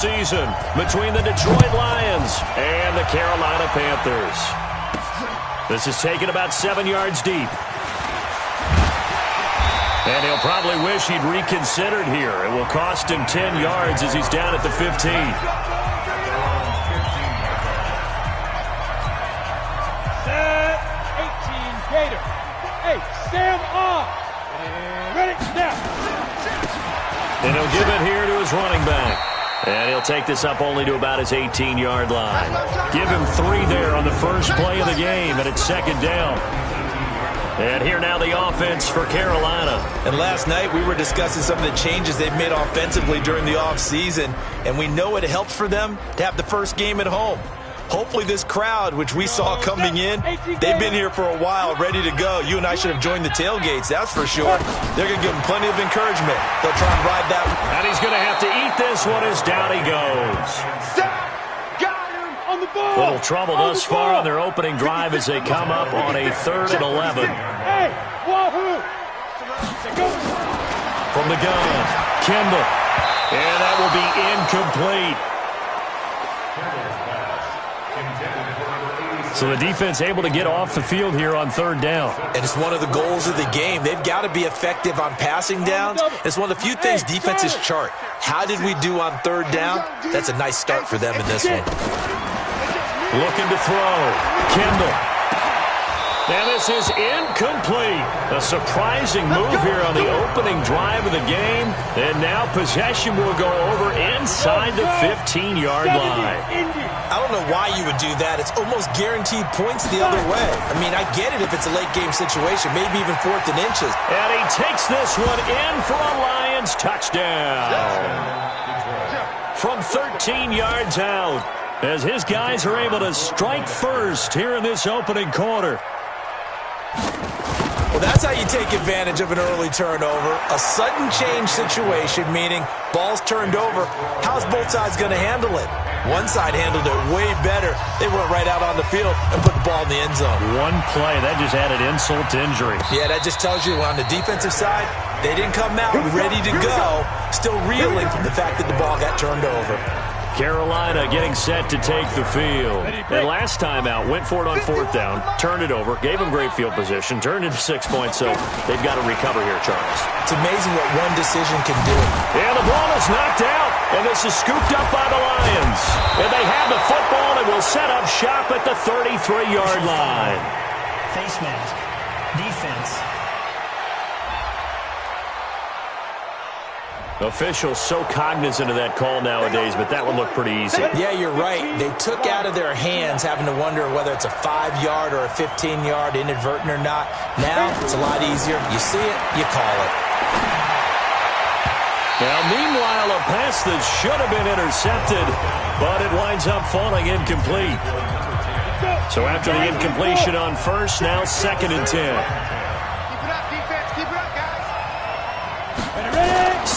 Season between the Detroit Lions and the Carolina Panthers. This is taken about 7 yards deep. And he'll probably wish he'd reconsidered here. It will cost him 10 yards as he's down at the 15. Set, 18, Gator. Hey, stand off. And ready, now. And he'll give it here to his running back. And he'll take this up only to about his 18-yard line. Give him 3 there on the first play of the game, and it's second down. And here now the offense for Carolina. And last night we were discussing some of the changes they've made offensively during the offseason, and we know it helps for them to have the first game at home. Hopefully this crowd, which we saw coming in, they've been here for a while, ready to go. You and I should have joined the tailgates, that's for sure. They're going to give them plenty of encouragement. They'll try and ride that. And he's going to have to eat this one as down he goes. Little trouble thus far on their opening drive as they come up on a 3rd and 11. Hey, wahoo! From the gun, Kendall. And that will be incomplete. So the defense able to get off the field here on 3rd down. And it's one of the goals of the game. They've got to be effective on passing downs. It's one of the few things defenses chart. How did we do on 3rd down? That's a nice start for them in this one. Looking to throw. Kendall. And this is incomplete. A surprising move here on the opening drive of the game. And now possession will go over inside the 15-yard line. I don't know why you would do that. It's almost guaranteed points the other way. I mean, I get it if it's a late-game situation, maybe even 4th and inches. And he takes this one in for a Lions touchdown. From 13 yards out, as his guys are able to strike first here in this opening quarter. Well, that's how you take advantage of an early turnover. A sudden change situation, meaning ball's turned over. How's both sides going to handle it? One side handled it way better. They went right out on the field and put the ball in the end zone. One play, that just added insult to injury. Yeah, that just tells you on the defensive side, they didn't come out ready to go, still reeling from the fact that the ball got turned over. Carolina getting set to take the field. And last time out, went for it on 4th down, turned it over, gave them great field position, turned into 6 points, so they've got to recover here, Charles. It's amazing what one decision can do. And the ball is knocked out, and this is scooped up by the Lions. And they have the football and will set up shop at the 33-yard line. Face mask. Defense. Officials so cognizant of that call nowadays, but that one looked pretty easy. Yeah, you're right. They took out of their hands having to wonder whether it's a 5-yard or a 15-yard, inadvertent or not. Now, it's a lot easier. You see it, you call it. Now, meanwhile, a pass that should have been intercepted, but it winds up falling incomplete. So after the incompletion on 1st, now 2nd and 10.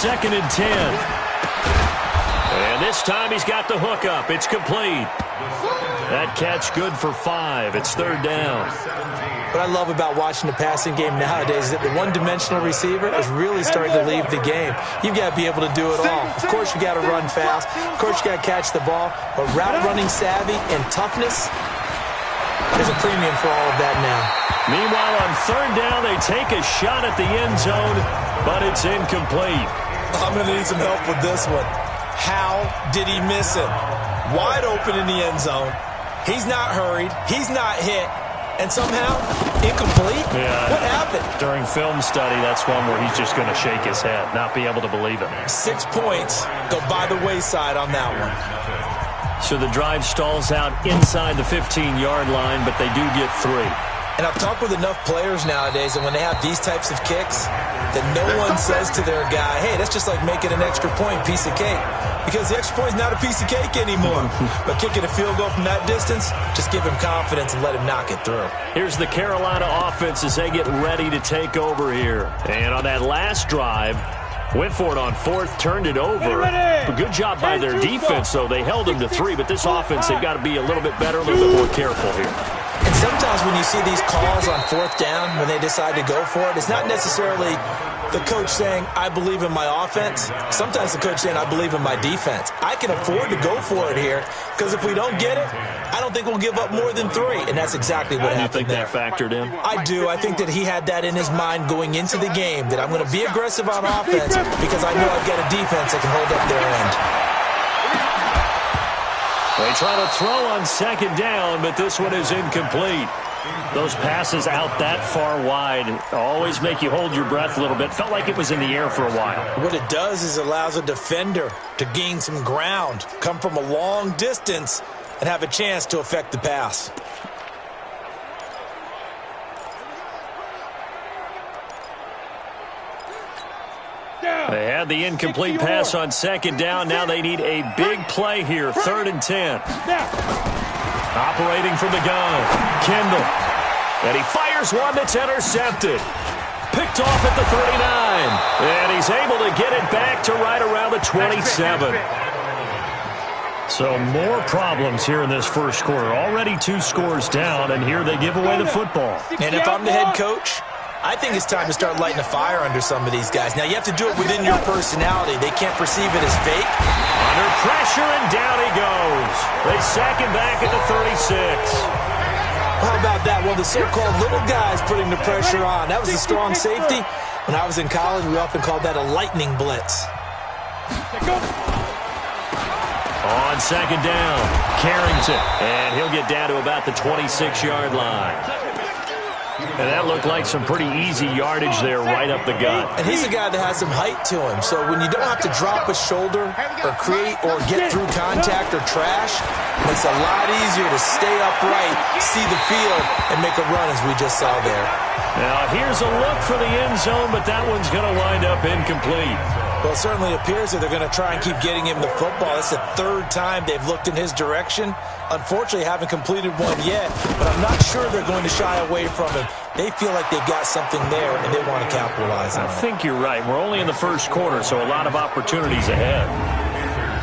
2nd and 10. And this time he's got the hook up. It's complete. That catch good for 5. It's 3rd down. What I love about watching the passing game nowadays is that the one-dimensional receiver is really starting to leave the game. You've got to be able to do it all. Of course, you got to run fast. Of course, you got to catch the ball. But route running savvy and toughness, there's a premium for all of that now. Meanwhile, on 3rd down, they take a shot at the end zone, but it's incomplete. I'm going to need some help with this one. How did he miss it? Wide open in the end zone. He's not hurried. He's not hit. And somehow, incomplete? Yeah. What happened? During film study, that's one where he's just going to shake his head, not be able to believe it. 6 points go by the wayside on that one. So the drive stalls out inside the 15-yard line, but they do get 3. And I've talked with enough players nowadays that when they have these types of kicks, that no one says to their guy, hey, that's just like making an extra point, piece of cake. Because the extra point is not a piece of cake anymore. But kicking a field goal from that distance, just give him confidence and let him knock it through. Here's the Carolina offense as they get ready to take over here. And on that last drive, went for it on 4th, turned it over. A good job by their defense, though. They held them to 3, but this offense, they've got to be a little bit better, a little bit more careful here. And sometimes when you see these calls on fourth down, when they decide to go for it, it's not necessarily the coach saying, I believe in my offense. Sometimes the coach saying, I believe in my defense. I can afford to go for it here because if we don't get it, I don't think we'll give up more than 3. And that's exactly what happened there. You think that factored in? I do. I think that he had that in his mind going into the game, that I'm going to be aggressive on offense because I know I've got a defense that can hold up their end. They try to throw on second down, but this one is incomplete. Those passes out that far wide always make you hold your breath a little bit. Felt like it was in the air for a while. What it does is it allows a defender to gain some ground, come from a long distance, and have a chance to affect the pass. They had the incomplete pass on second down. Now they need a big play here, 3rd and 10. Operating from the gun, Kendall. And he fires one that's intercepted. Picked off at the 39. And he's able to get it back to right around the 27. So more problems here in this first quarter. Already 2 scores down, and here they give away the football. And if I'm the head coach, I think it's time to start lighting a fire under some of these guys. Now, you have to do it within your personality. They can't perceive it as fake. Under pressure, and down he goes. They sack him back at the 36. How about that? Well, the so-called little guys putting the pressure on. That was a strong safety. When I was in college, we often called that a lightning blitz. On second down, Carrington. And he'll get down to about the 26-yard line. And that looked like some pretty easy yardage there right up the gut. And he's a guy that has some height to him. So when you don't have to drop a shoulder or create or get through contact or trash, it makes it a lot easier to stay upright, see the field, and make a run as we just saw there. Now here's a look for the end zone, but that one's going to wind up incomplete. Well, it certainly appears that they're going to try and keep getting him the football. It's the 3rd time they've looked in his direction. Unfortunately, haven't completed one yet, but I'm not sure they're going to shy away from him. They feel like they've got something there, and they want to capitalize on it. I think you're right. We're only in the first quarter, so a lot of opportunities ahead.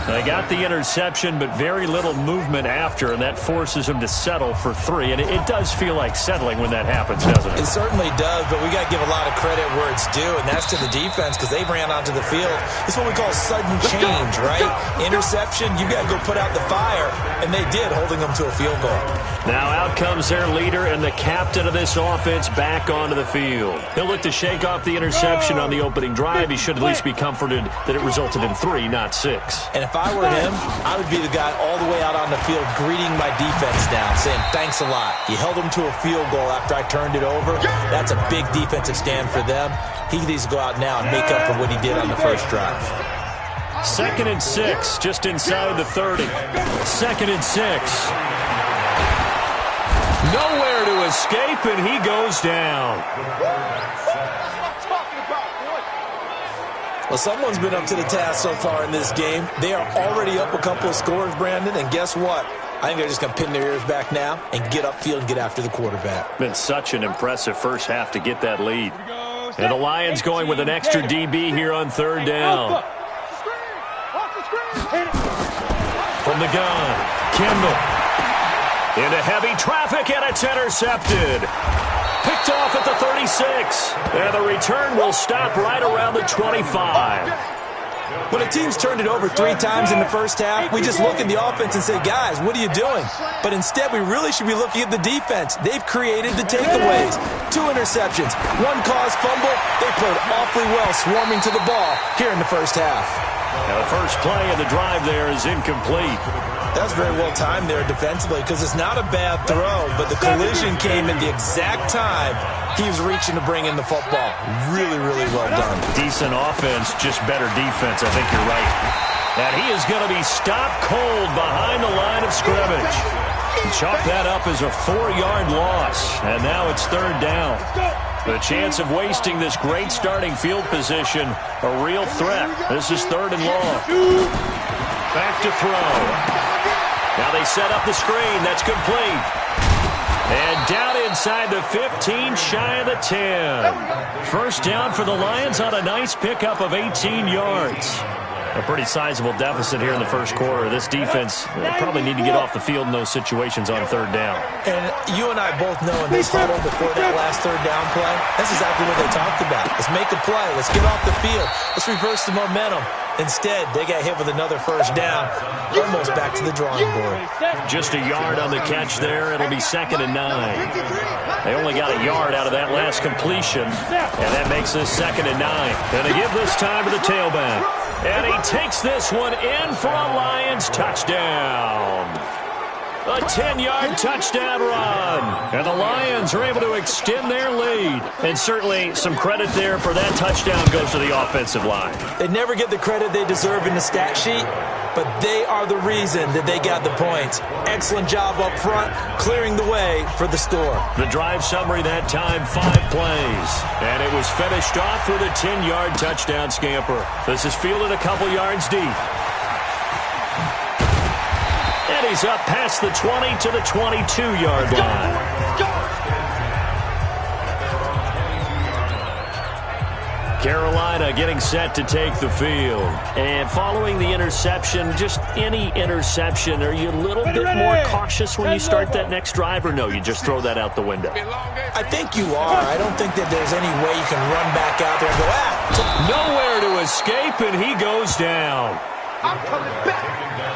They got the interception, but very little movement after, and that forces him to settle for 3. And it does feel like settling when that happens, doesn't it? It certainly does, but we got to give a lot of credit where it's due, and that's to the defense because they ran onto the field. It's what we call sudden change, right? Interception, you got to go put out the fire, and they did, holding them to a field goal. Now out comes their leader and the captain of this offense back onto the field. He'll look to shake off the interception on the opening drive. He should at least be comforted that it resulted in 3, not 6. And if I were him, I would be the guy all the way out on the field greeting my defense down, saying thanks a lot. You held them to a field goal after I turned it over. That's a big defensive stand for them. He needs to go out now and make up for what he did on the first drive. 2nd and 6, just inside the 30. 2nd and 6. Nowhere to escape, and he goes down. Well, someone's been up to the task so far in this game. They are already up a couple of scores, Brandon, and guess what? I think they're just going to pin their ears back now and get upfield and get after the quarterback. Been such an impressive first half to get that lead. And the Lions going with an extra DB here on 3rd down. From the gun, Kendall. Into heavy traffic, and it's intercepted. Picked off at the 36. And the return will stop right around the 25. When a team's turned it over 3 times in the first half, we just look at the offense and say, guys, what are you doing? But instead, we really should be looking at the defense. They've created the takeaways. 2 interceptions, 1 caused fumble. They played awfully well swarming to the ball here in the first half. Now the first play of the drive there is incomplete. That was very well timed there defensively because it's not a bad throw, but the collision came at the exact time he was reaching to bring in the football. Really, really well done. Decent offense, just better defense. I think you're right. And he is going to be stopped cold behind the line of scrimmage. Chalk that up as a 4-yard loss, and now it's 3rd down. The chance of wasting this great starting field position, a real threat. This is 3rd and long. Back to throw. Now they set up the screen. That's complete. And down inside the 15, shy of the 10. First down for the Lions on a nice pickup of 18 yards. A pretty sizable deficit here in the first quarter. This defense probably need to get off the field in those situations on third down. And you and I both know in this huddle before that last third down play, that's exactly what they talked about. Let's make a play. Let's get off the field. Let's reverse the momentum. Instead, they got hit with another first down, almost back to the drawing board. Just a yard on the catch there. It'll be 2nd and 9. They only got a yard out of that last completion, and that makes this 2nd and 9. And they give this time to the tailback. And he takes this one in for a Lions touchdown. A 10-yard touchdown run. And the Lions are able to extend their lead. And certainly some credit there for that touchdown goes to the offensive line. They never get the credit they deserve in the stat sheet, but they are the reason that they got the points. Excellent job up front, clearing the way for the store. The drive summary that time, 5 plays. And it was finished off with a 10-yard touchdown scamper. This is fielded a couple yards deep. And he's up past the 20 to the 22-yard line. Carolina getting set to take the field. And following the interception, just any interception, are you a little bit more cautious when you start that next drive, or no, you just throw that out the window? I think you are. I don't think that there's any way you can run back out there and go, Nowhere to escape, and he goes down. I'm coming back.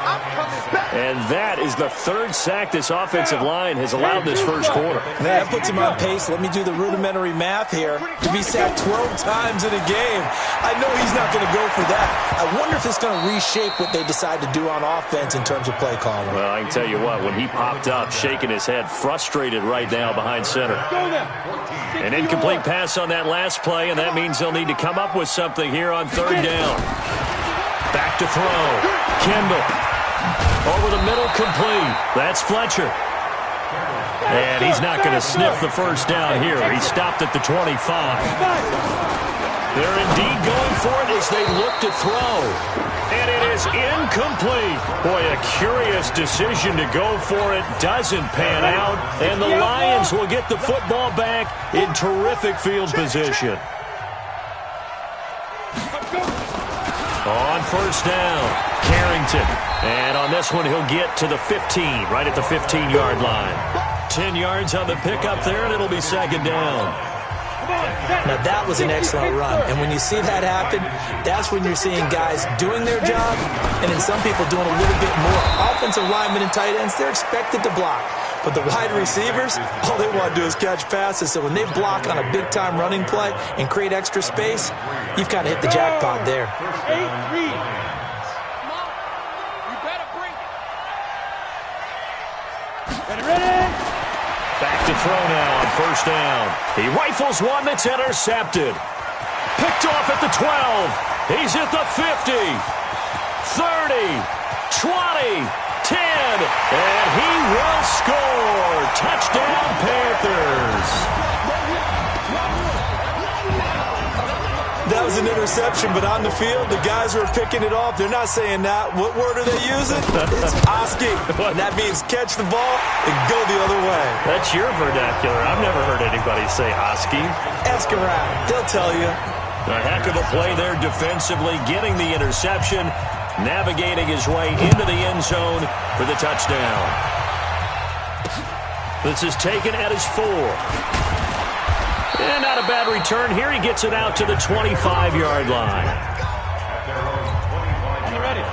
I'm coming back. And that is the 3rd sack this offensive line has allowed this first quarter. Man, that puts him on pace. Let me do the rudimentary math here. To be sacked 12 times in a game, I know he's not going to go for that. I wonder if it's going to reshape what they decide to do on offense in terms of play calling. Well, I can tell you what, when he popped up, shaking his head, frustrated right now behind center. An incomplete pass on that last play, and that means they'll need to come up with something here on 3rd down. Back to throw. Kendall. Over the middle, complete. That's Fletcher. And he's not going to sniff the first down here. He stopped at the 25. They're indeed going for it as they look to throw. And it is incomplete. Boy, a curious decision to go for it. Doesn't pan out. And the Lions will get the football back in terrific field position. On first down, Carrington. And on this one, he'll get to the 15, right at the 15-yard line. 10 yards on the pickup there, and it'll be 2nd down. Now, that was an excellent run. And when you see that happen, that's when you're seeing guys doing their job and then some people doing a little bit more. Offensive linemen and tight ends, they're expected to block. But the wide receivers, all they want to do is catch passes. So when they block on a big-time running play and create extra space, you've kind of hit the jackpot there. Back to throw now on first down. He rifles one that's intercepted. Picked off at the 12. He's at the 50. 30. 20. 10. And he will score. Touchdown, Panthers. That was an interception, but on the field, the guys who are picking it off, they're not saying that. What word are they using? It's Oski. And that means catch the ball and go the other way. That's your vernacular. I've never heard anybody say Oski. Ask around. They'll tell you. A heck of a play there defensively, getting the interception, navigating his way into the end zone for the touchdown. This is taken at his 4. And not a bad return here. He gets it out to the 25-yard line.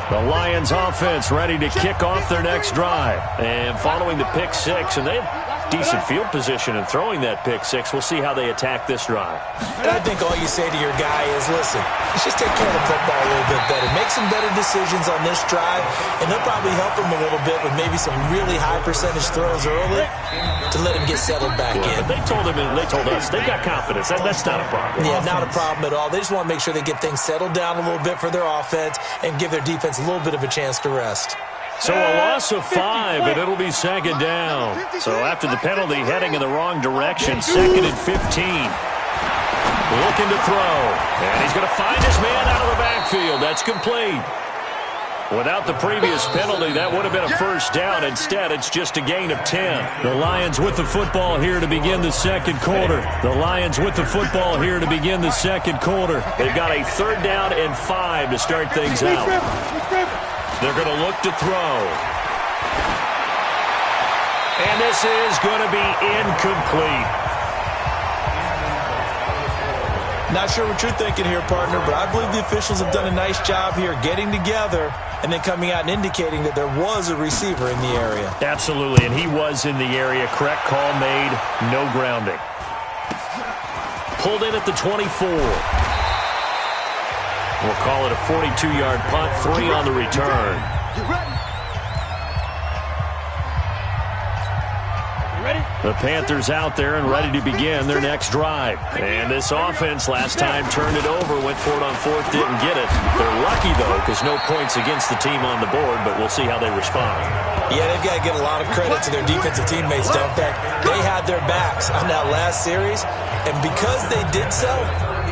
The Lions offense ready to kick off their next drive. And following the pick 6, and they have decent field position in throwing that pick 6. We'll see how they attack this drive. And I think all you say to your guy is, listen, let's just take care of the football a little bit better. Make some better decisions on this drive, and they'll probably help him a little bit with maybe some really high percentage throws early to let him get settled back in. But they told him, and they told us, they've got confidence. That's not a problem. Yeah, not a problem at all. They just want to make sure they get things settled down a little bit for their offense and give their defense a little bit of a chance to rest. So a loss of 5, and it'll be 2nd down. So after the penalty, heading in the wrong direction, 2nd and 15. Looking to throw. And he's going to find his man out of the backfield. That's complete. Without the previous penalty, that would have been a first down. Instead, it's just a gain of 10. The Lions with the football here to begin the second quarter. The Lions with the football here to begin the second quarter. They've got a 3rd down and 5 to start things out. They're going to look to throw. And this is going to be incomplete. Not sure what you're thinking here, partner, but I believe the officials have done a nice job here getting together and then coming out and indicating that there was a receiver in the area. Absolutely, and he was in the area. Correct call made, no grounding. Pulled in at the 24. We'll call it a 42-yard punt, 3 on the return. The Panthers out there and ready to begin their next drive. And this offense last time turned it over, went for it on 4th, didn't get it. They're lucky, though, because no points against the team on the board, but we'll see how they respond. Yeah, they've got to give a lot of credit to their defensive teammates, don't they? They had their backs on that last series, and because they did so,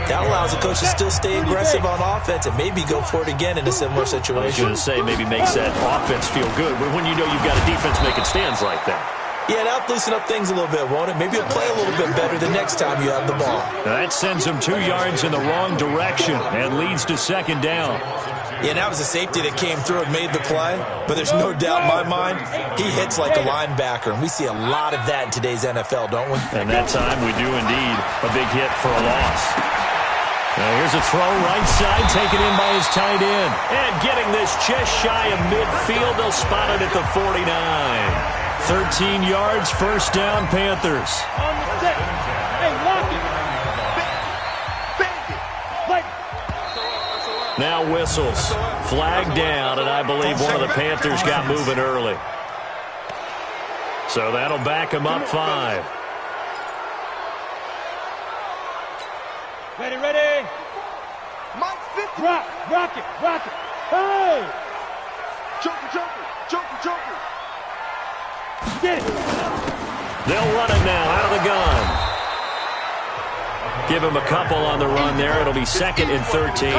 that allows the coach to still stay aggressive on offense and maybe go for it again in a similar situation. I was going to say maybe makes that offense feel good, but when you know you've got a defense making stands like that. Yeah, that'll loosen up things a little bit, won't it? Maybe he'll play a little bit better the next time you have the ball. That sends him 2 yards in the wrong direction and leads to 2nd down. Yeah, that was a safety that came through and made the play, but there's no doubt in my mind he hits like a linebacker, and we see a lot of that in today's NFL, don't we? And that time we do indeed. A big hit for a loss. Now here's a throw right side, taken in by his tight end. And getting this just shy of midfield, they'll spot it at the 49. 13 yards, 1st down, Panthers. On the set. Hey, lock it. Bang it. Now whistles. Flag down, and I believe one of the Panthers got moving early. So that'll back him up 5. Ready. Mike 50. Rock it. Hey! Joker. Get it. They'll run it now out of the gun. Give him a couple on the run there. It'll be 2nd and 13.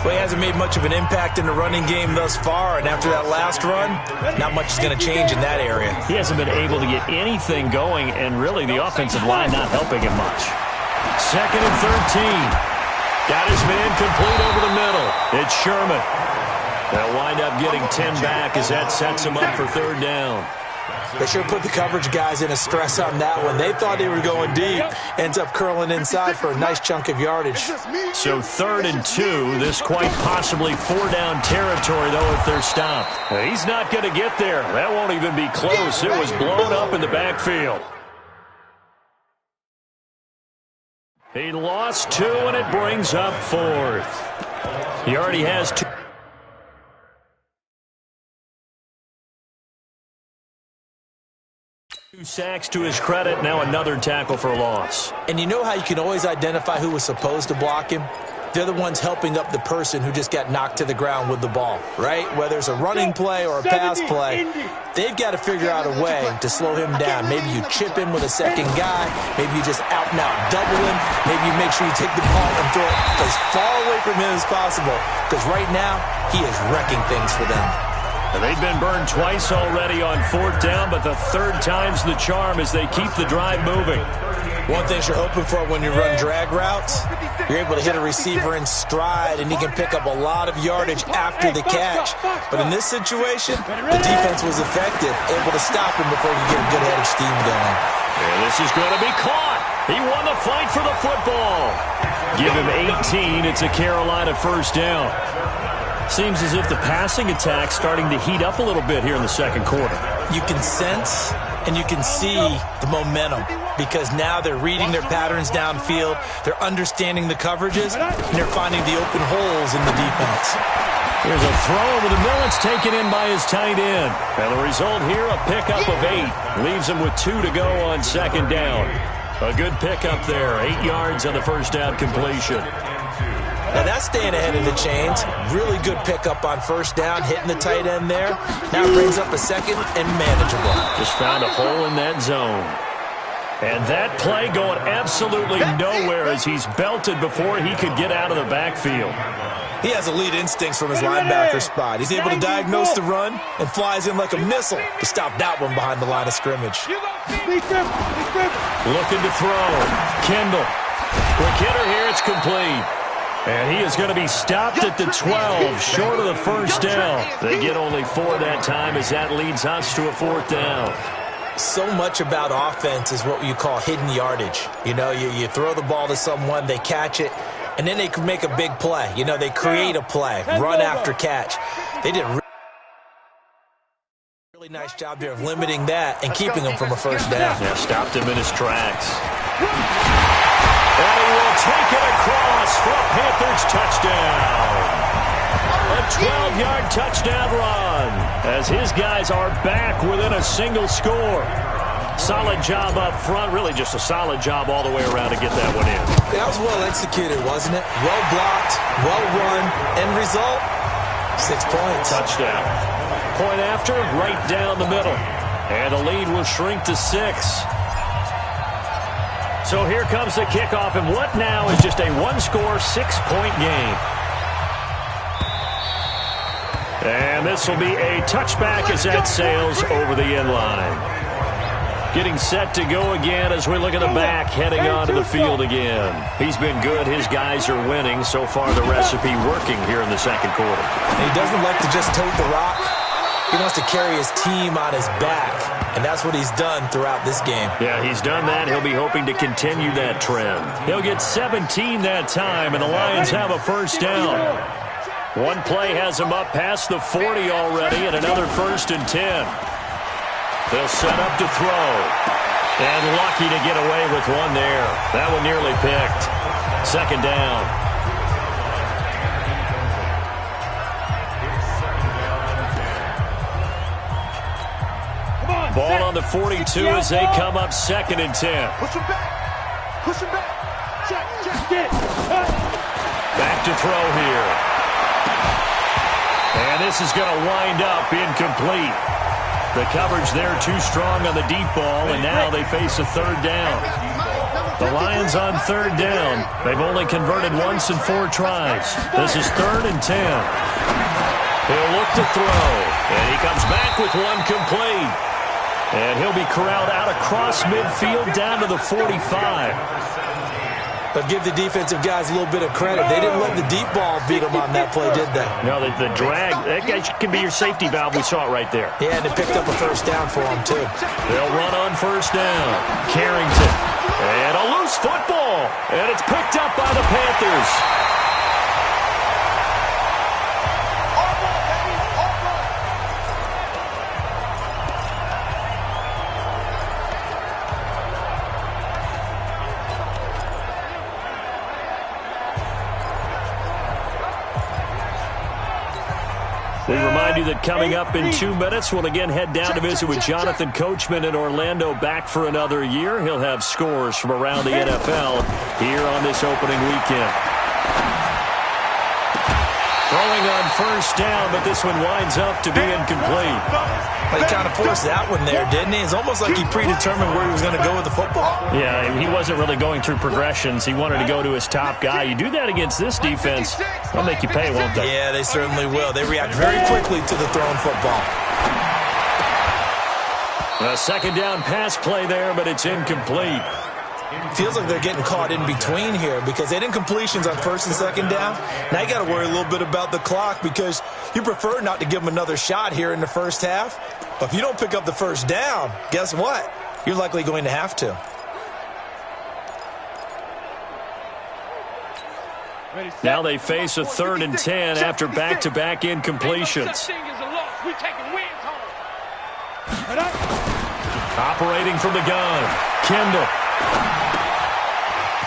Well, he hasn't made much of an impact in the running game thus far, and after that last run, not much is going to change in that area. He hasn't been able to get anything going, and really the offensive line not helping him much. 2nd and 13. Got his man complete over the middle. It's Sherman. They'll wind up getting 10 back as that sets him up for 3rd down. They sure put the coverage guys in a stress on that one. They thought they were going deep. Ends up curling inside for a nice chunk of yardage. So 3rd and 2. This quite possibly 4-down territory, though, if they're stopped. He's not going to get there. That won't even be close. It was blown up in the backfield. He lost 2, and it brings up 4th. He already has 2. Sacks to his credit. Now another tackle for a loss. And you know how you can always identify who was supposed to block him? They're the ones helping up the person who just got knocked to the ground with the ball, right? Whether it's a running play or a pass play, they've got to figure out a way to slow him down. Maybe you chip him with a second guy. Maybe you just out and out double him. Maybe you make sure you take the ball and throw it as far away from him as possible. Because right now, he is wrecking things for them. And they've been burned twice already on 4th down, but the 3rd time's the charm as they keep the drive moving. One thing you're hoping for when you run drag routes, you're able to hit a receiver in stride, and he can pick up a lot of yardage after the catch. But in this situation, the defense was effective, able to stop him before he could get a good head of steam going. And this is going to be caught. He won the fight for the football. Give him 18. It's a Carolina 1st down. Seems as if the passing attack's starting to heat up a little bit here in the second quarter. You can sense and you can see the momentum because now they're reading their patterns downfield, they're understanding the coverages, and they're finding the open holes in the defense. Here's a throw over the middle. It's taken in by his tight end. And the result here, a pickup of 8. Leaves him with 2 to go on 2nd down. A good pickup there. 8 yards on the 1st down completion. Now that's staying ahead of the chains. Really good pickup on 1st down, hitting the tight end there. Now brings up a 2nd and manageable. Just found a hole in that zone. And that play going absolutely nowhere as he's belted before he could get out of the backfield. He has elite instincts from his linebacker spot. He's able to diagnose the run and flies in like a missile to stop that one behind the line of scrimmage. Looking to throw. Kendall. Quick hitter here. It's complete. And he is going to be stopped at the 12, short of the first down. They get only 4 that time as that leads us to a 4th down. So much about offense is what you call hidden yardage. You know, you throw the ball to someone, they catch it, and then they can make a big play. You know, they create a play, run after catch. They did a really nice job there of limiting that and keeping him from a first down. Yeah, stopped him in his tracks. And he will take it across for a Panthers touchdown. A 12-yard touchdown run as his guys are back within a single score. Solid job up front, really just a solid job all the way around to get that one in. That was well executed, wasn't it? Well blocked, well run, end result, 6 points. Touchdown. Point after, right down the middle. And the lead will shrink to 6. So here comes the kickoff, and what now is just a one-score, 6-point game. And this will be a touchback as that sails over the end line. Getting set to go again as we look at the back, heading onto the field again. He's been good. His guys are winning. So far, the recipe working here in the second quarter. He doesn't like to just tote the rock. He wants to carry his team on his back, and that's what he's done throughout this game. Yeah, he's done that. He'll be hoping to continue that trend. He'll get 17 that time, and the Lions have a first down. One play has him up past the 40 already, and another 1st and 10. They'll set up to throw. And lucky to get away with one there. That one nearly picked. 2nd down. Ball on the 42 as they come up 2nd and 10. Push him back. Push him back. Check. Back to throw here. And this is going to wind up incomplete. The coverage there too strong on the deep ball, and now they face a 3rd down. The Lions on 3rd down. They've only converted once in 4 tries. This is 3rd and 10. He'll look to throw, and he comes back with one complete. And he'll be corralled out across midfield down to the 45. But give the defensive guys a little bit of credit. They didn't let the deep ball beat them on that play, did they? No, the drag, that can be your safety valve. We saw it right there. Yeah, and they picked up a first down for them, too. They'll run on 1st down. Carrington. And a loose football. And it's picked up by the Panthers. We remind you that coming up in 2 minutes, we'll again head down to visit with Jonathan Coachman in Orlando, back for another year. He'll have scores from around the NFL here on this opening weekend. Throwing on 1st down, but this one winds up to be incomplete. He kind of forced that one there, didn't he? It's almost like he predetermined where he was going to go with the football. Yeah, he wasn't really going through progressions. He wanted to go to his top guy. You do that against this defense, they'll make you pay, won't they? Yeah, they certainly will. They react very quickly to the thrown football. A 2nd down pass play there, but it's incomplete. Feels like they're getting caught in between here because they didn't completions on 1st and 2nd down. Now you got to worry a little bit about the clock because you prefer not to give them another shot here in the first half. But if you don't pick up the 1st down, guess what? You're likely going to have to. Now they face a 3rd and 10 after back-to-back incompletions. Operating from the gun, Kendall.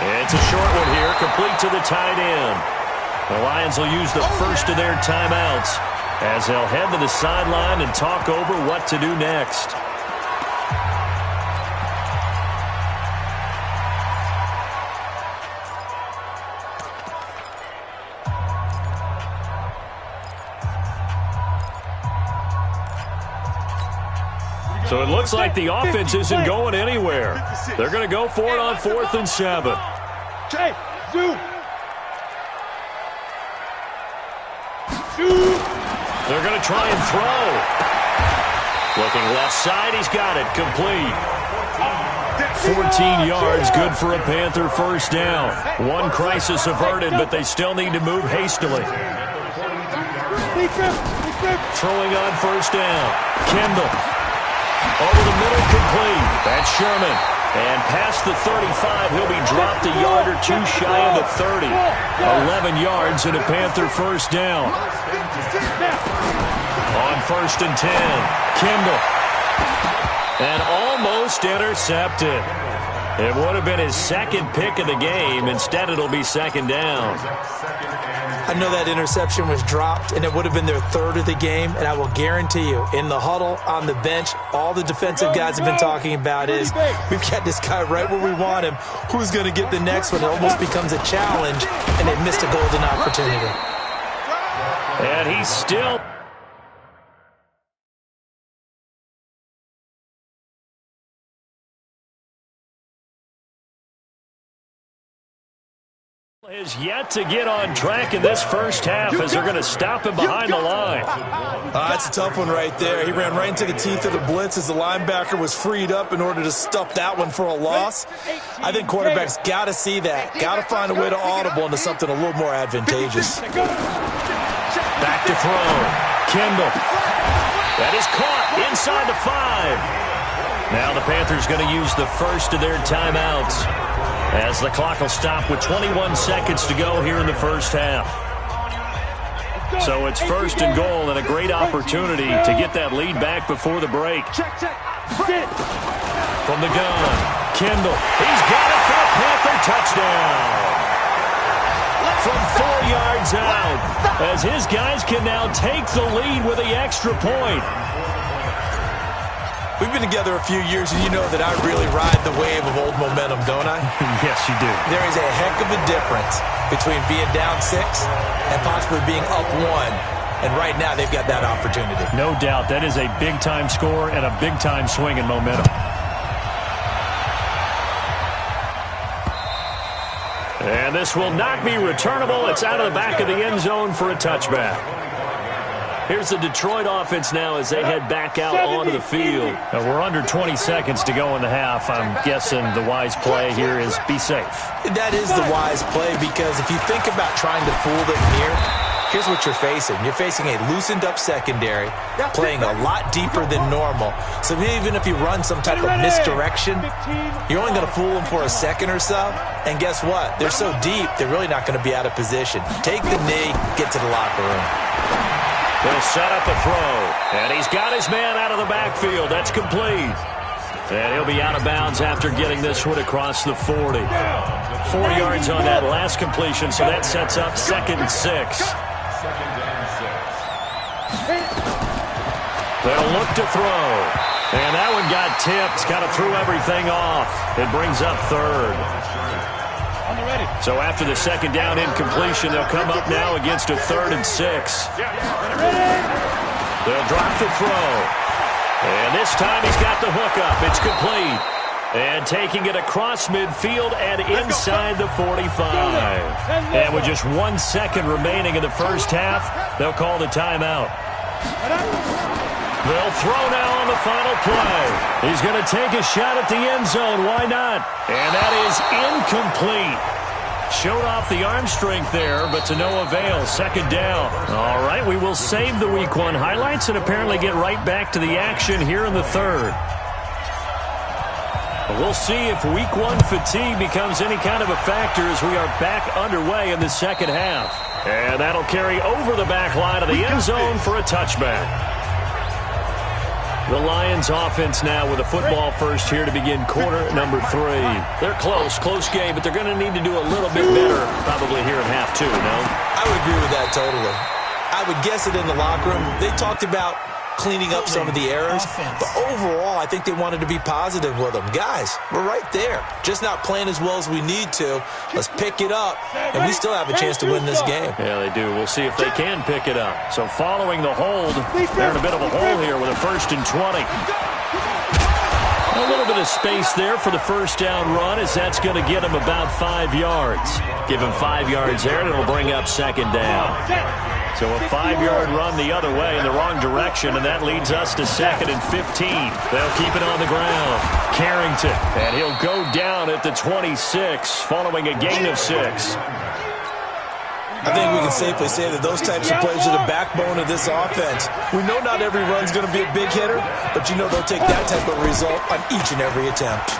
It's a short one here, complete to the tight end. The Lions will use the first of their timeouts as they'll head to the sideline and talk over what to do next. So it looks like the offense isn't going anywhere. They're going to go for it on 4th and 7. Jay, zoom. They're going to try and throw. Looking left side, he's got it, complete. 14 yards, good for a Panther first down. One crisis averted, but they still need to move hastily. Throwing on first down. Kendall. Over the middle, complete. That's Sherman. And past the 35, he'll be dropped a yard or two shy of the 30. 11 yards and a Panther first down. On first and 10, Kendall. And almost intercepted. It would have been his second pick of the game. Instead, it'll be second down. I know that interception was dropped, and it would have been their third of the game, and I will guarantee you, in the huddle, on the bench, all the defensive guys have been talking about is, we've got this guy right where we want him. Who's going to get the next one? It almost becomes a challenge, and they missed a golden opportunity. And he's still... has yet to get on track in this first half as they're going to stop him behind the line. That's a tough one right there. He ran right into the teeth of the blitz as the linebacker was freed up in order to stuff that one for a loss. I think quarterbacks got to see that. Got to find a way to audible into something a little more advantageous. Back to throw. Kendall. That is caught inside the 5. Now the Panthers going to use the first of their timeouts, as the clock will stop with 21 seconds to go here in the first half. So it's first and goal and a great opportunity to get that lead back before the break. From the gun, Kendall. He's got it for a Panther touchdown. From 4 yards out, as his guys can now take the lead with the extra point. We've been together a few years, and you know that I really ride the wave of old momentum, don't I? Yes, you do. There is a heck of a difference between being down 6 and possibly being up 1. And right now, they've got that opportunity. No doubt. That is a big-time score and a big-time swing in momentum. And this will not be returnable. It's out of the back of the end zone for a touchback. Here's the Detroit offense now as they head back out onto the field. Now we're under 20 seconds to go in the half. I'm guessing the wise play here is be safe. That is the wise play, because if you think about trying to fool them here, here's what you're facing. You're facing a loosened-up secondary, playing a lot deeper than normal. So even if you run some type of misdirection, you're only going to fool them for a second or so. And guess what? They're so deep, they're really not going to be out of position. Take the knee, get to the locker room. They'll set up a throw, and he's got his man out of the backfield. That's complete. And he'll be out of bounds after getting this one across the 40. 4 yards on that last completion, so that sets up 2nd and 6. They'll look to throw. And that one got tipped, kind of threw everything off. It brings up 3rd. So after the 2nd down incompletion, they'll come up now against a 3rd and 6. They'll drop the throw. And this time he's got the hook up. It's complete. And taking it across midfield and inside the 45. And with just 1 second remaining in the first half, they'll call the timeout. They'll throw now on the final play. He's going to take a shot at the end zone. Why not? And that is incomplete. Showed off the arm strength there, but to no avail. 2nd down. All right, we will save the Week 1 highlights and apparently get right back to the action here in the 3rd. We'll see if Week 1 fatigue becomes any kind of a factor as we are back underway in the 2nd half. And that'll carry over the back line of the end zone for a touchback. The Lions offense now with a football first here to begin quarter number 3. They're close game, but they're going to need to do a little bit better probably here in half 2, no? I would agree with that totally. I would guess it in the locker room. They talked about cleaning up some of the errors, but overall, I think they wanted to be positive with them. Guys, we're right there. Just not playing as well as we need to. Let's pick it up, and we still have a chance to win this game. Yeah, they do. We'll see if they can pick it up. So following the hold, they're in a bit of a hole here with a 1st and 20. A little bit of space there for the first down run, as that's going to get him about 5 yards. Give him 5 yards there, and it'll bring up 2nd down. So a 5-yard run the other way in the wrong direction, and that leads us to 2nd and 15. They'll keep it on the ground. Carrington, and he'll go down at the 26 following a gain of 6. I think we can safely say that those types of plays are the backbone of this offense. We know not every run's going to be a big hitter, but you know they'll take that type of result on each and every attempt.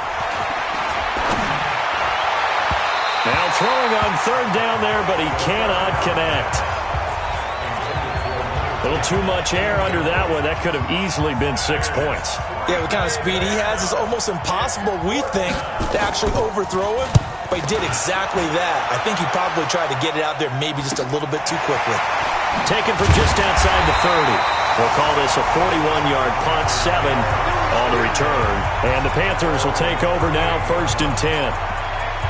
Now throwing on 3rd down there, but he cannot connect. A little too much air under that one. That could have easily been 6 points. Yeah, the kind of speed he has is almost impossible, we think, to actually overthrow him. But he did exactly that. I think he probably tried to get it out there maybe just a little bit too quickly. Taken from just outside the 30. We'll call this a 41-yard punt, 7 on the return. And the Panthers will take over now, 1st and 10.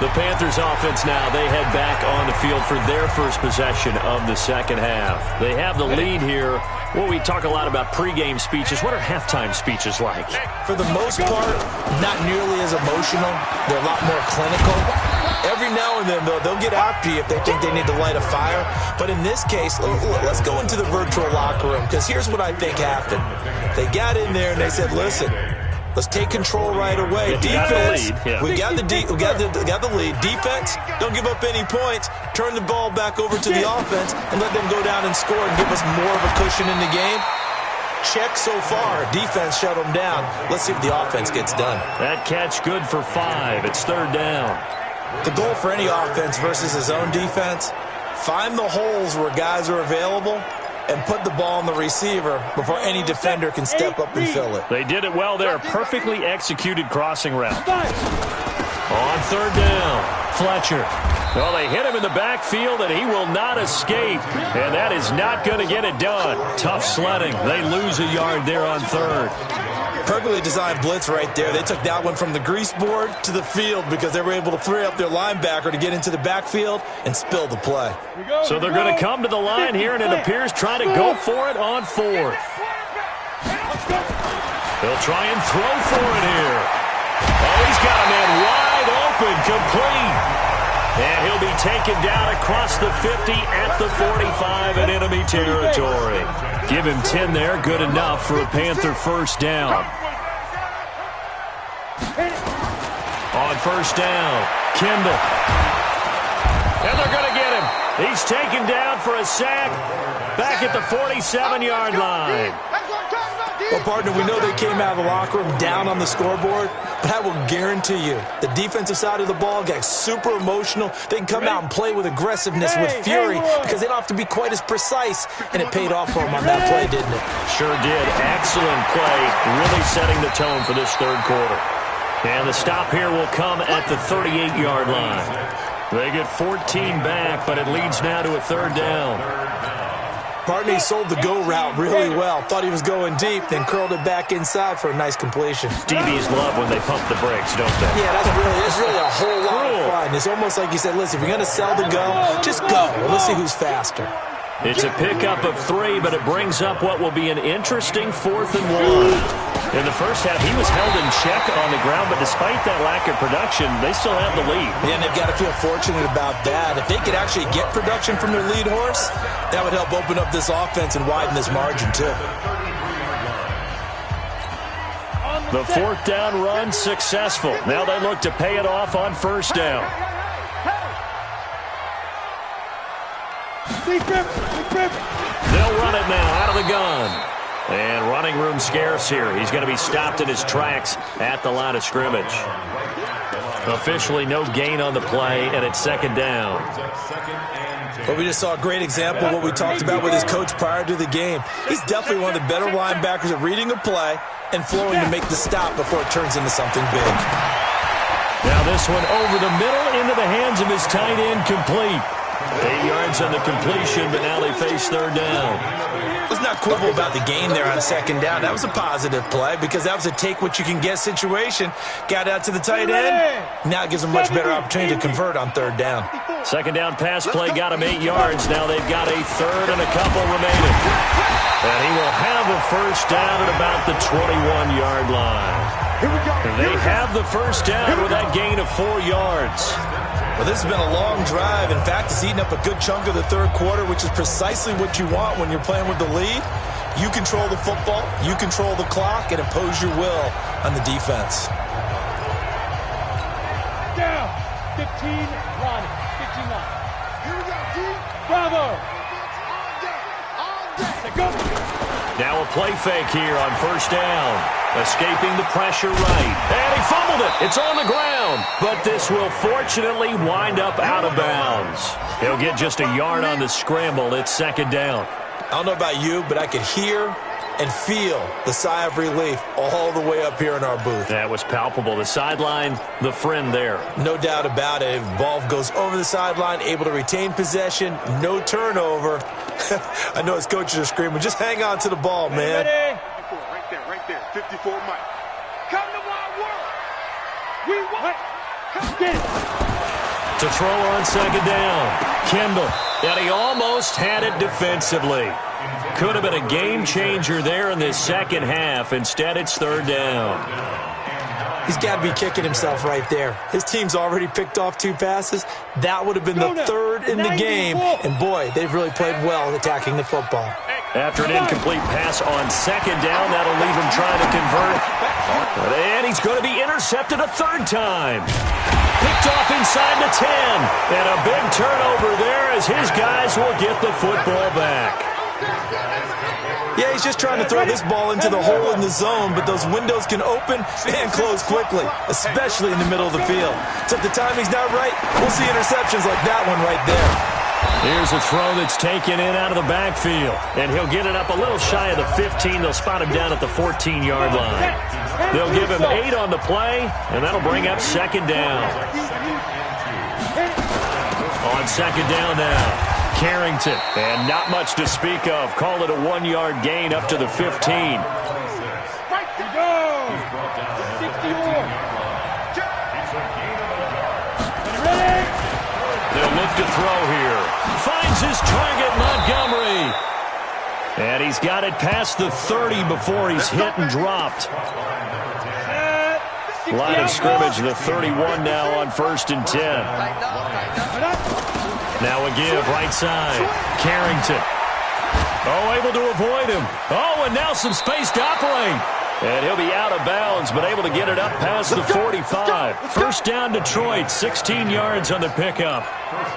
The Panthers offense now, they head back on the field for their first possession of the second half. They have the lead here. Well, we talk a lot about pregame speeches. What are halftime speeches like? For the most part, not nearly as emotional. They're a lot more clinical. Every now and then, though, they'll get after you if they think they need to light a fire. But in this case, let's go into the virtual locker room, because here's what I think happened. They got in there and they said, listen, let's take control right away. Defense, we got the lead. Defense, don't give up any points. Turn the ball back over to the offense and let them go down and score and give us more of a cushion in the game. Check so far. Defense shut them down. Let's see if the offense gets done. That catch good for 5. It's 3rd down. The goal for any offense versus his own defense, find the holes where guys are available and put the ball on the receiver before any defender can step up and fill it. They did it well there. Perfectly executed crossing route. On 3rd down, Fletcher. Well, they hit him in the backfield, and he will not escape. And that is not going to get it done. Tough sledding. They lose a yard there on 3rd. Perfectly designed blitz right there. They took that one from the grease board to the field because they were able to free up their linebacker to get into the backfield and spill the play. So they're going to come to the line here, and it appears trying to go for it on 4th. They'll try and throw for it here. Oh, he's got a man wide open, complete. And he'll be taken down across the 50 at the 45 in enemy territory. Give him 10 there, good enough for a Panther 1st down. On 1st down, Kendall. And they're going to get him. He's taken down for a sack back at the 47-yard line. Well, partner, we know they came out of the locker room down on the scoreboard, but I will guarantee you the defensive side of the ball got super emotional. They can come out and play with aggressiveness, with fury, because they don't have to be quite as precise, and it paid off for them on that play, didn't it? Sure did. Excellent play, really setting the tone for this 3rd quarter. And the stop here will come at the 38-yard line. They get 14 back, but it leads now to a 3rd down. Partner, he sold the go route really well. Thought he was going deep, then curled it back inside for a nice completion. DBs love when they pump the brakes, don't they? Yeah, that's really a whole lot of fun. It's almost like you said, listen, if you're going to sell the go, just go. Well, let's see who's faster. It's a pickup of 3, but it brings up what will be an interesting 4th and 1. In the first half, he was held in check on the ground, but despite that lack of production, they still have the lead. Yeah, and they've got to feel fortunate about that. If they could actually get production from their lead horse, that would help open up this offense and widen this margin, too. The 4th down run successful. Now they look to pay it off on 1st down. They'll run it now out of the gun. And running room scarce here. He's going to be stopped in his tracks at the line of scrimmage. Officially no gain on the play, and it's 2nd down. But we just saw a great example of what we talked about with his coach prior to the game. He's definitely one of the better linebackers at reading a play and flowing to make the stop before it turns into something big. Now this one over the middle into the hands of his tight end, complete. 8 yards on the completion, but now they face 3rd down. Let's not quibble about the gain there on 2nd down. That was a positive play because that was a take-what-you-can-get situation. Got out to the tight end. Now it gives them much better opportunity to convert on 3rd down. 2nd down pass play got him 8 yards. Now they've got a 3rd and a couple remaining. And he will have a 1st down at about the 21-yard line. They have the 1st down with that gain of 4 yards. Well, this has been a long drive. In fact, it's eaten up a good chunk of the third quarter, which is precisely what you want when you're playing with the lead. You control the football, you control the clock, and impose your will on the defense. Down. 15, Ronnie. 15 now. Here we go, D. Bravo. Now a play fake here on first down. Escaping the pressure right. And he fumbled it. It's on the ground. But this will fortunately wind up out of bounds. He'll get just a yard on the scramble. It's second down. I don't know about you, but I could hear and feel the sigh of relief all the way up here in our booth. That was palpable. The sideline, the friend there. No doubt about it. Ball goes over the sideline, able to retain possession, no turnover. I know his coaches are screaming, just hang on to the ball, man. Right there. 54 Mike. Come to Wild World. We want. Come get it. To throw on second down. Kendall. And he almost had it defensively. Could have been a game changer there in this second half. Instead, it's third down. He's got to be kicking himself right there. His team's already picked off 2 passes. That would have been the third in the game. And, boy, they've really played well attacking the football. After an incomplete pass on second down, that'll leave him trying to convert. And he's going to be intercepted a third time. Picked off inside the 10. And a big turnover there as his guys will get the football back. Yeah, he's just trying to throw this ball into the hole in the zone, but those windows can open and close quickly, especially in the middle of the field. So if the timing's not right, we'll see interceptions like that one right there. Here's a throw that's taken in out of the backfield, and he'll get it up a little shy of the 15. They'll spot him down at the 14-yard line. They'll give him 8 on the play, and that'll bring up second down. On second down now. Carrington, and not much to speak of. Call it a 1-yard gain up to the 15. Right to go. 61. Ready? They'll look to throw here. Finds his target, Montgomery. And he's got it past the 30 before he's hit and dropped. Line of scrimmage, the 31 now on 1st and 10. Now a give, right side. Carrington. Oh, able to avoid him. Oh, and now some space to operate. And he'll be out of bounds, but able to get it up past the 45. First down, Detroit, 16 yards on the pickup.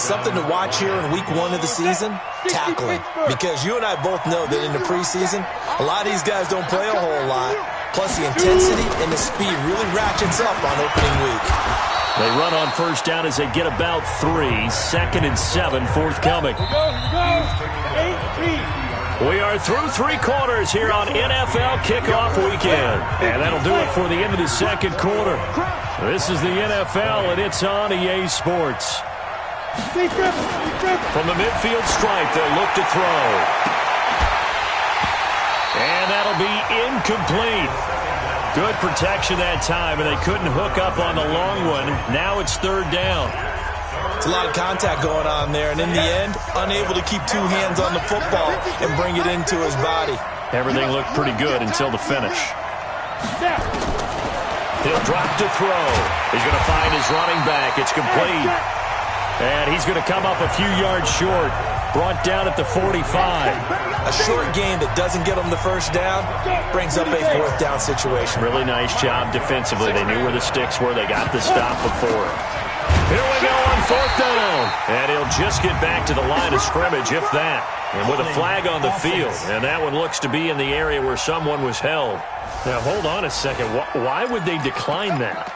Something to watch here in week 1 of the season, tackling. Because you and I both know that in the preseason, a lot of these guys don't play a whole lot. Plus the intensity and the speed really ratchets up on opening week. They run on first down as they get about 3. 2nd and 7 forthcoming. We are through 3 quarters here on NFL Kickoff Weekend. And that'll do it for the end of the second quarter. This is the NFL, and it's on EA Sports. From the midfield stripe, they'll look to throw. And that'll be incomplete. Good protection that time, and they couldn't hook up on the long one. Now it's third down. It's a lot of contact going on there, and in the end, unable to keep 2 hands on the football and bring it into his body. Everything looked pretty good until the finish. He'll drop to throw. He's going to find his running back. It's complete. And he's going to come up a few yards short. Brought down at the 45. A short game that doesn't get them the first down brings up a 4th down situation. Really nice job defensively. They knew where the sticks were. They got the stop before. Here we go on 4th down. And he'll just get back to the line of scrimmage, if that. And with a flag on the field. And that one looks to be in the area where someone was held. Now, hold on a second. Why would they decline that?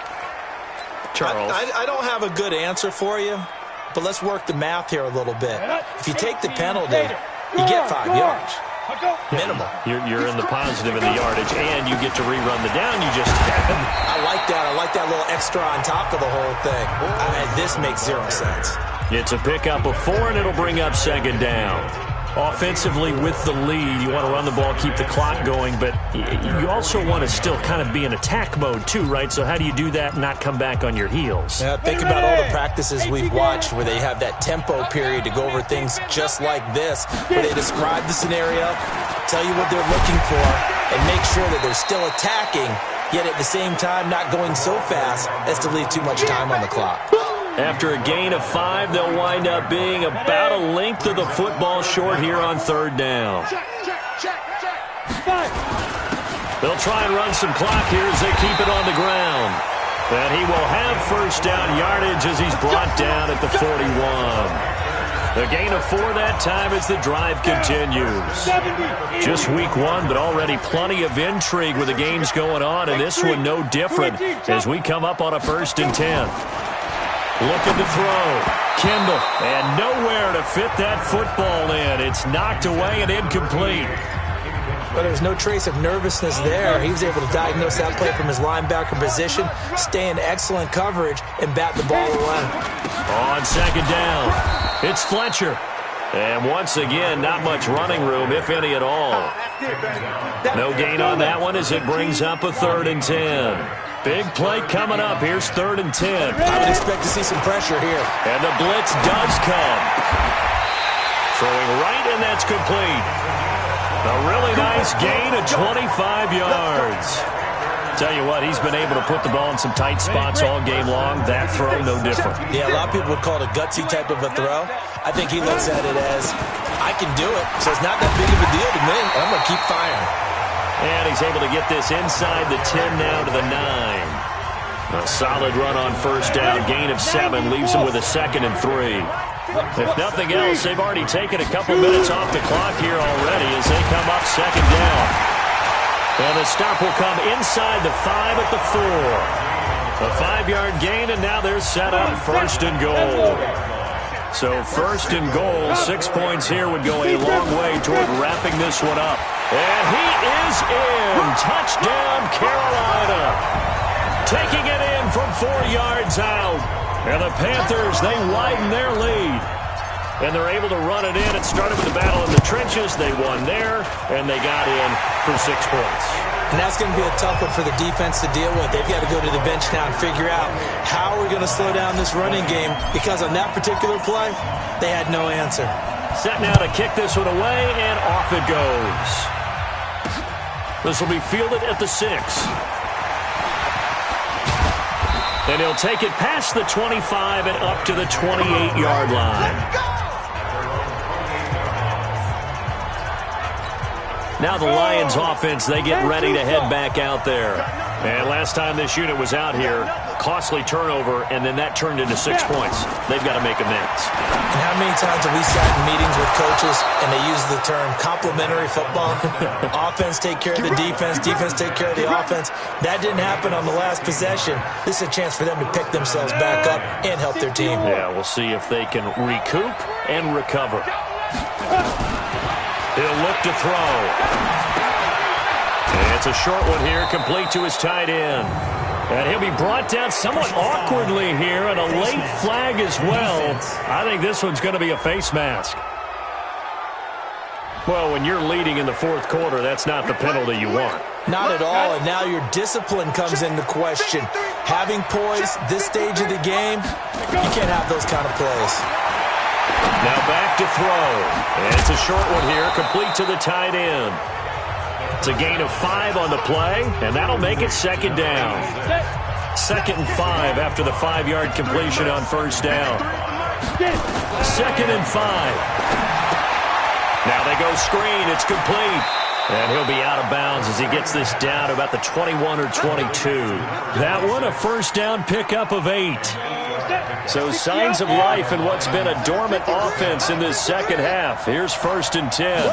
Charles? I don't have a good answer for you. But let's work the math here a little bit. If you take the penalty, you get 5 yards. Minimum. You're in the positive in the yardage, and you get to rerun the down you just had. I like that. I like that little extra on top of the whole thing. This makes 0 sense. It's a pickup of 4, and it'll bring up second down. Offensively, with the lead, you want to run the ball, keep the clock going, but you also want to still kind of be in attack mode too, right? So how do you do that and not come back on your heels? Yeah, think about all the practices we've watched where they have that tempo period to go over things just like this, where they describe the scenario, tell you what they're looking for, and make sure that they're still attacking, yet at the same time not going so fast as to leave too much time on the clock. After a gain of 5, they'll wind up being about a length of the football short here on 3rd down. They'll try and run some clock here as they keep it on the ground. And he will have 1st down yardage as he's brought down at the 41. The gain of 4 that time as the drive continues. Just week 1, but already plenty of intrigue with the games going on, and this one no different as we come up on a 1st and 10. Looking to throw. Kendall, and nowhere to fit that football in. It's knocked away and incomplete. But there's no trace of nervousness there. He was able to diagnose that play from his linebacker position, stay in excellent coverage, and bat the ball away. On 2nd down, it's Fletcher. And once again, not much running room, if any at all. No gain on that one as it brings up a 3rd and 10. Big play coming up. Here's 3rd and 10. I would expect to see some pressure here. And the blitz does come. Throwing right, and that's complete. A really nice gain of 25 yards. Tell you what, he's been able to put the ball in some tight spots all game long. That throw, no different. Yeah, a lot of people would call it a gutsy type of a throw. I think he looks at it as, I can do it, so it's not that big of a deal to me. I'm going to keep firing. And he's able to get this inside the 10 now to the 9. A solid run on 1st down. Gain of 7 leaves him with a 2nd and 3. If nothing else, they've already taken a couple minutes off the clock here already as they come up 2nd down. And the stop will come inside the 5 at the 4. A 5-yard gain, and now they're set up 1st and goal. So 1st and goal, 6 points here would go a long way toward wrapping this one up. And he is in. Touchdown, Carolina. Taking it in from 4 yards out. And the Panthers, they widen their lead. And they're able to run it in. It started with the battle in the trenches. They won there, and they got in for 6 points. And that's going to be a tough one for the defense to deal with. They've got to go to the bench now and figure out how we're going to slow down this running game, because on that particular play, they had no answer. Set now to kick this one away, and off it goes. This will be fielded at the 6. And he'll take it past the 25 and up to the 28-yard line. Now the Lions offense, they get ready to head back out there. And last time this unit was out here, costly turnover, and then that turned into 6 points. They've got to make amends. And how many times have we sat in meetings with coaches and they use the term complementary football? Offense take care of the defense, defense take care of the offense. That didn't happen on the last possession. This is a chance for them to pick themselves back up and help their team. Yeah, we'll see if they can recoup and recover. He'll look to throw. And it's a short one here, complete to his tight end. And he'll be brought down somewhat awkwardly here, and a late flag as well. I think this one's going to be a face mask. Well, when you're leading in the 4th quarter, that's not the penalty you want. Not at all, and now your discipline comes into question. Having poise this stage of the game, you can't have those kind of plays. Now back to throw. And it's a short one here, complete to the tight end. It's a gain of 5 on the play, and that'll make it 2nd down. 2nd and 5 after the 5-yard completion on 1st down. 2nd and 5. Now they go screen. It's complete. And he'll be out of bounds as he gets this down to about the 21 or 22. That one, a 1st down pickup of 8. So signs of life in what's been a dormant offense in this 2nd half. Here's 1st and 10.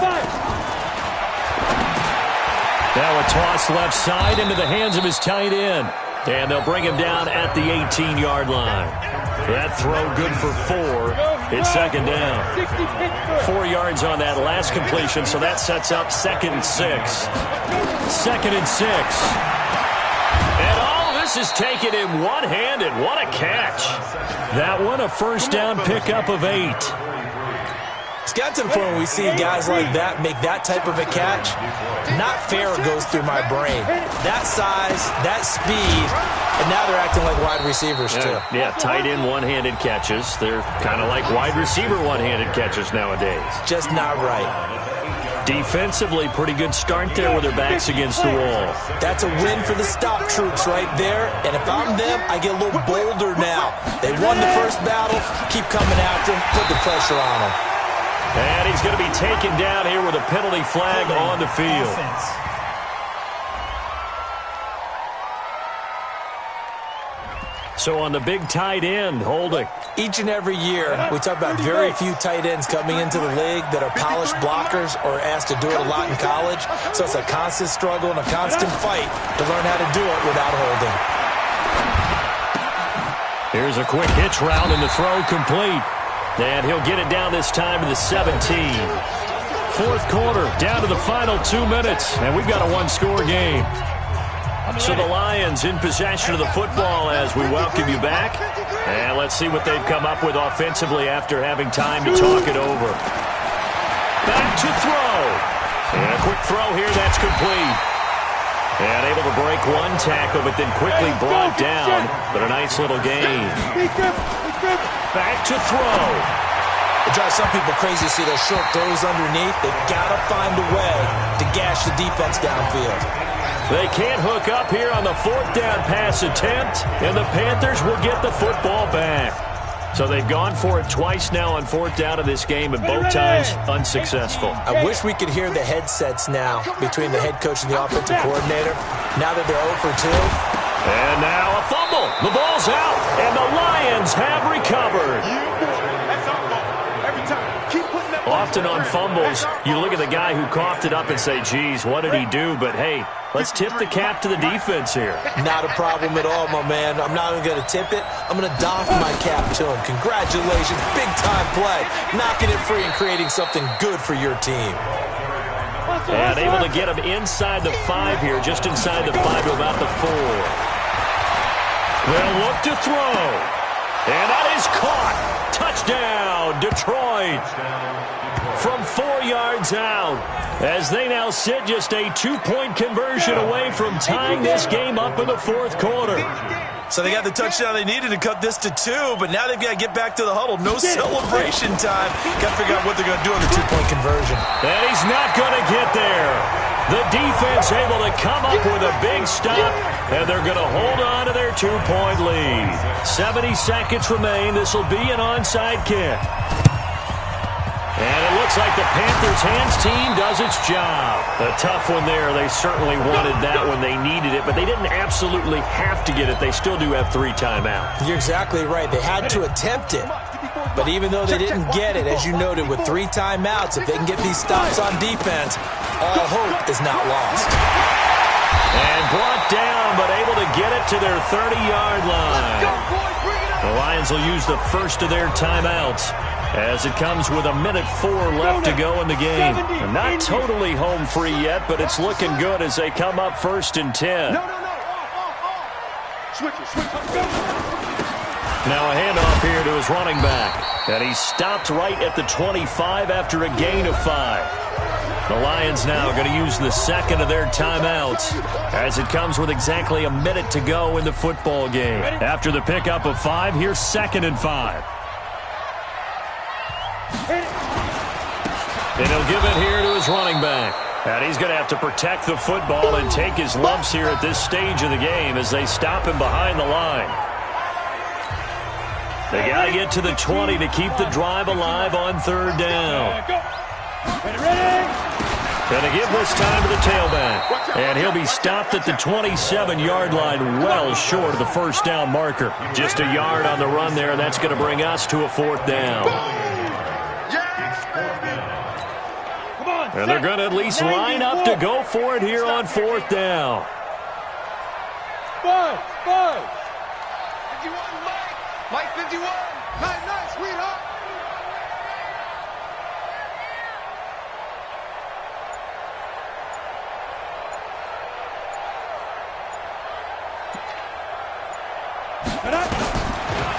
Now a toss left side into the hands of his tight end. And they'll bring him down at the 18-yard line. That throw good for 4. It's 2nd down. 4 yards on that last completion, so that sets up 2nd and 6. 2nd and 6. And all this is taken in one-handed. What a catch. That one, a 1st down pickup of 8. It's got to the point where we see guys like that make that type of a catch. Not fair goes through my brain. That size, that speed, and now they're acting like wide receivers too. Yeah, tight end one-handed catches. They're kind of like wide receiver one-handed catches nowadays. Just not right. Defensively, pretty good start there with their backs against the wall. That's a win for the stop troops right there. And if I'm them, I get a little bolder now. They won the first battle. Keep coming after them. Put the pressure on them. And he's going to be taken down here with a penalty flag on the field. So on the big tight end, holding. Each and every year, we talk about very few tight ends coming into the league that are polished blockers or asked to do it a lot in college. So it's a constant struggle and a constant fight to learn how to do it without holding. Here's a quick hitch route and the throw complete. And he'll get it down this time to the 17. Fourth quarter, down to the final 2 minutes. And we've got a one-score game. So the Lions in possession of the football as we welcome you back. And let's see what they've come up with offensively after having time to talk it over. Back to throw. And a quick throw here, that's complete. And able to break one tackle, but then quickly brought down. But a nice little gain. Back to throw. It drives some people crazy to see those short throws underneath. They've got to find a way to gash the defense downfield. They can't hook up here on the fourth down pass attempt, and the Panthers will get the football back. So they've gone for it twice now on fourth down in this game, and both times unsuccessful. I wish we could hear the headsets now between the head coach and the offensive coordinator. Now that they're 0 for 2. And now a fumble. The ball's out, and the Lions have recovered. Often on fumbles, you look at the guy who coughed it up and say, geez, what did he do? But, hey, let's tip the cap to the defense here. Not a problem at all, my man. I'm not even going to tip it. I'm going to doff my cap to him. Congratulations. Big-time play. Knocking it free and creating something good for your team. And able to get him inside the 5 here, just inside the 5 to about the 4. They'll look to throw. And that is caught. Touchdown, Detroit. From 4 yards out, as they now sit just a 2-point conversion away from tying this game up in the fourth quarter. So they got the touchdown they needed to cut this to 2, but now they've got to get back to the huddle. No celebration time. Got to figure out what they're going to do on the 2-point conversion. And he's not going to get there. The defense able to come up with a big stop, and they're going to hold on to their 2-point lead. 70 seconds remain. This will be an onside kick. And it looks like the Panthers' hands team does its job. A tough one there. They certainly wanted that when they needed it, but they didn't absolutely have to get it. They still do have 3 timeouts. You're exactly right. They had to attempt it. But even though they didn't get it, as you noted, with 3 timeouts, if they can get these stops on defense, all hope is not lost. And brought down, but able to get it to their 30-yard line. The Lions will use the first of their timeouts as it comes with 1:04 left to go in the game. Not totally home free yet, but it's looking good as they come up 1st and 10. Now a handoff here to his running back. And he's stopped right at the 25 after a gain of 5. The Lions now going to use the second of their timeouts as it comes with exactly a minute to go in the football game. After the pickup of 5, here's 2nd and 5. And he'll give it here to his running back. And he's going to have to protect the football and take his lumps here at this stage of the game as they stop him behind the line. They got to get to the 20 to keep the drive alive on 3rd down. Going to give this time to the tailback. And he'll be stopped at the 27-yard line, well short of the first down marker. Just a yard on the run there, and that's going to bring us to a 4th down. And they're going to at least line up to go for it here on 4th down. 5. 51, Mike 51. Nice, sweetheart.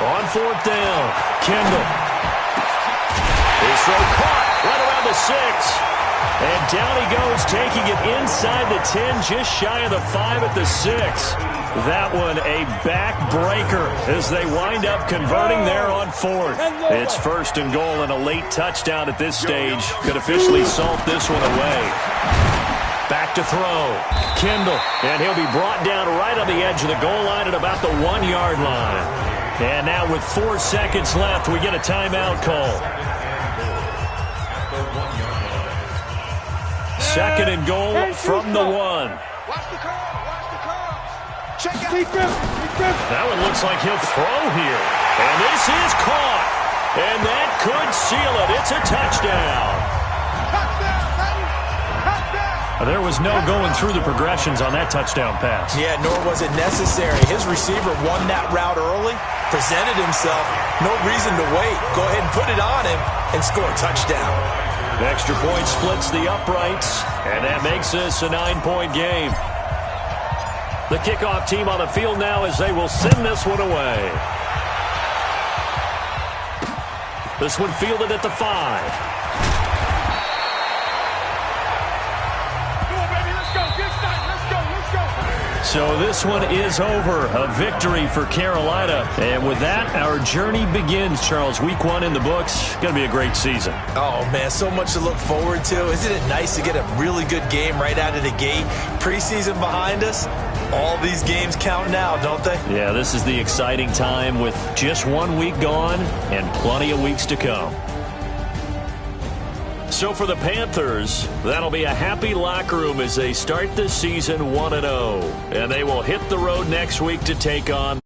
On 4th down, Kendall. His throw caught right around the 6. And down he goes, taking it inside the 10, just shy of the 5 at the 6. That one a backbreaker as they wind up converting there on 4th. It's 1st and goal, and a late touchdown at this stage could officially salt this one away. Back to throw. Kendall, and he'll be brought down right on the edge of the goal line at about the 1-yard line. And now with 4 seconds left, we get a timeout call. 2nd and goal from the 1. Watch the curve. Watch the curve. Check out. That one looks like he'll throw here. And this is caught. And that could seal it. It's a touchdown. There was no going through the progressions on that touchdown pass. Yeah, nor was it necessary. His receiver won that route early, presented himself. No reason to wait. Go ahead and put it on him and score a touchdown. The extra point splits the uprights, and that makes this a 9-point game. The kickoff team on the field now as they will send this one away. This one fielded at the 5. So this one is over. A victory for Carolina. And with that, our journey begins, Charles. Week 1 in the books. Going to be a great season. Oh, man, so much to look forward to. Isn't it nice to get a really good game right out of the gate? Preseason behind us. All these games count now, don't they? Yeah, this is the exciting time with just 1 week gone and plenty of weeks to come. So for the Panthers, that'll be a happy locker room as they start the season 1-0. And they will hit the road next week to take on